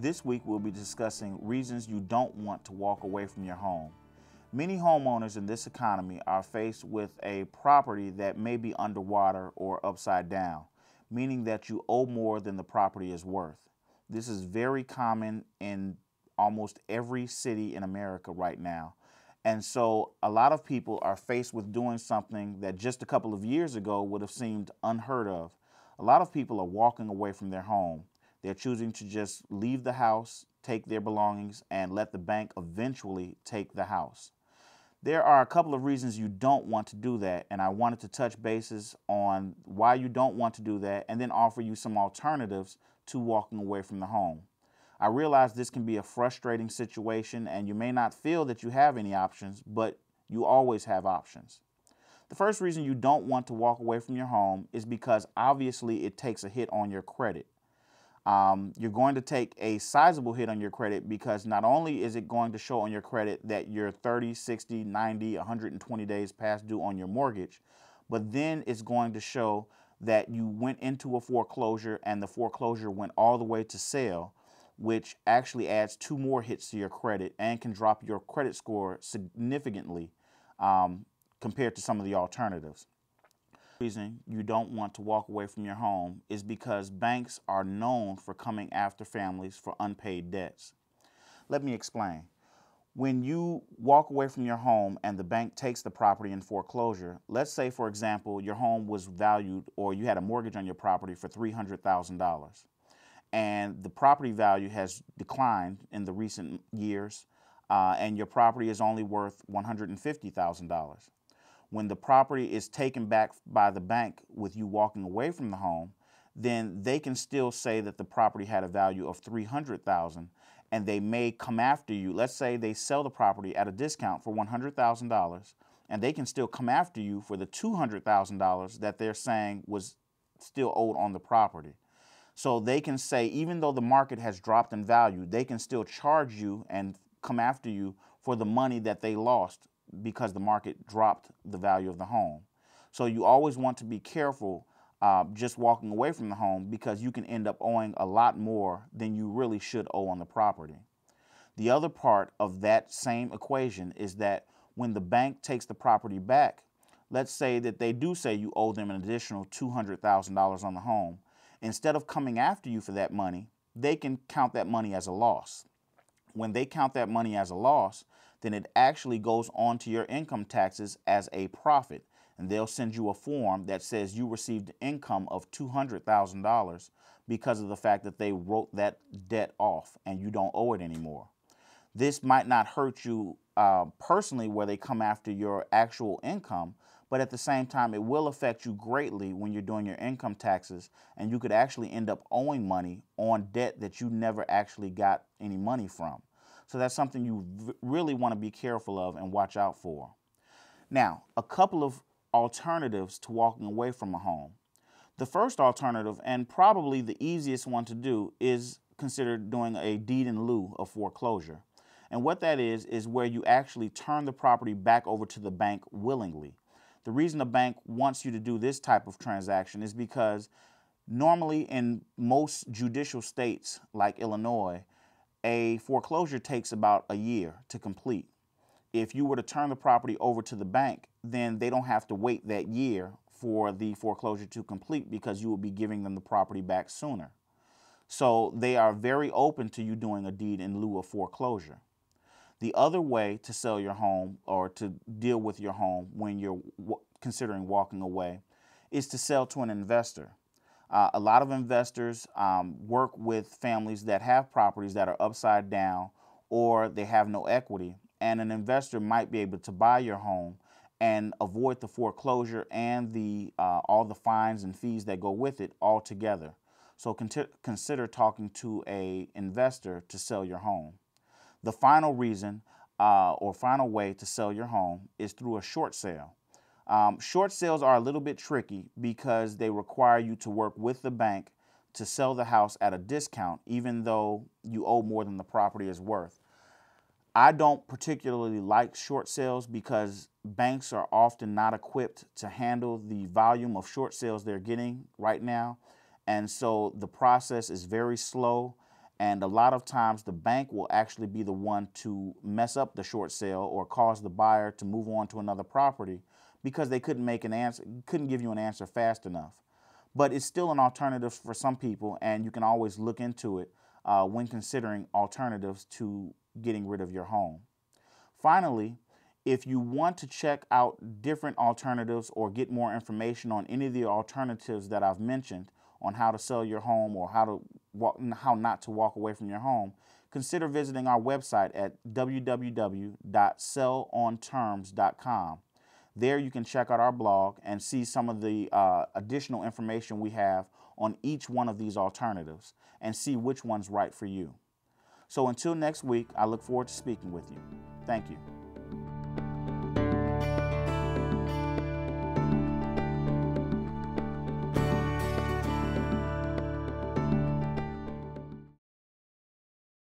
This week we'll be discussing reasons you don't want to walk away from your home. Many homeowners in this economy are faced with a property that may be underwater or upside down, meaning that you owe more than the property is worth. This is very common in almost every city in America right now. And so a lot of people are faced with doing something that just a couple of years ago would have seemed unheard of. A lot of people are walking away from their home. They're choosing to just leave the house, take their belongings, and let the bank eventually take the house. There are a couple of reasons you don't want to do that, and I wanted to touch bases on why you don't want to do that and then offer you some alternatives to walking away from the home. I realize this can be a frustrating situation and you may not feel that you have any options, but you always have options. The first reason you don't want to walk away from your home is because obviously it takes a hit on your credit. You're going to take a sizable hit on your credit because not only is it going to show on your credit that you're 30, 60, 90, 120 days past due on your mortgage, but then it's going to show that you went into a foreclosure and the foreclosure went all the way to sale, which actually adds 2 more hits to your credit and can drop your credit score significantly compared to some of the alternatives. The reason you don't want to walk away from your home is because banks are known for coming after families for unpaid debts. Let me explain. When you walk away from your home and the bank takes the property in foreclosure, let's say, for example, your home was valued or you had a mortgage on your property for $300,000 and the property value has declined in the recent years and your property is only worth $150,000. When the property is taken back by the bank with you walking away from the home, then they can still say that the property had a value of $300,000 and they may come after you. Let's say they sell the property at a discount for $100,000 and they can still come after you for the $200,000 that they're saying was still owed on the property. So they can say, even though the market has dropped in value, they can still charge you and come after you for the money that they lost because the market dropped the value of the home. So you always want to be careful just walking away from the home because you can end up owing a lot more than you really should owe on the property. The other part of that same equation is that when the bank takes the property back, let's say that they do say you owe them an additional $200,000 on the home. Instead of coming after you for that money, they can count that money as a loss. When they count that money as a loss, then it actually goes onto your income taxes as a profit. And they'll send you a form that says you received income of $200,000 because of the fact that they wrote that debt off and you don't owe it anymore. This might not hurt you personally where they come after your actual income, but at the same time, it will affect you greatly when you're doing your income taxes, and you could actually end up owing money on debt that you never actually got any money from. So that's something you really want to be careful of and watch out for. Now, a couple of alternatives to walking away from a home. The first alternative, and probably the easiest one to do, is consider doing a deed in lieu of foreclosure. And what that is where you actually turn the property back over to the bank willingly. The reason a bank wants you to do this type of transaction is because normally in most judicial states like Illinois, a foreclosure takes about a year to complete. If you were to turn the property over to the bank, then they don't have to wait that year for the foreclosure to complete because you will be giving them the property back sooner. So they are very open to you doing a deed in lieu of foreclosure. The other way to sell your home or to deal with your home when you're considering walking away is to sell to an investor. A lot of investors work with families that have properties that are upside down or they have no equity, and an investor might be able to buy your home and avoid the foreclosure and all the fines and fees that go with it altogether. So consider talking to an investor to sell your home. The final reason or final way to sell your home is through a short sale. Short sales are a little bit tricky because they require you to work with the bank to sell the house at a discount, even though you owe more than the property is worth. I don't particularly like short sales because banks are often not equipped to handle the volume of short sales they're getting right now. And so the process is very slow And a lot of times the bank will actually be the one to mess up the short sale or cause the buyer to move on to another property because they couldn't give you an answer fast enough. But it's still an alternative for some people, and you can always look into it when considering alternatives to getting rid of your home. Finally, if you want to check out different alternatives or get more information on any of the alternatives that I've mentioned on how to sell your home or how not to walk away from your home, consider visiting our website at www.sellonterms.com. There you can check out our blog and see some of the additional information we have on each one of these alternatives and see which one's right for you. So until next week, I look forward to speaking with you. Thank you.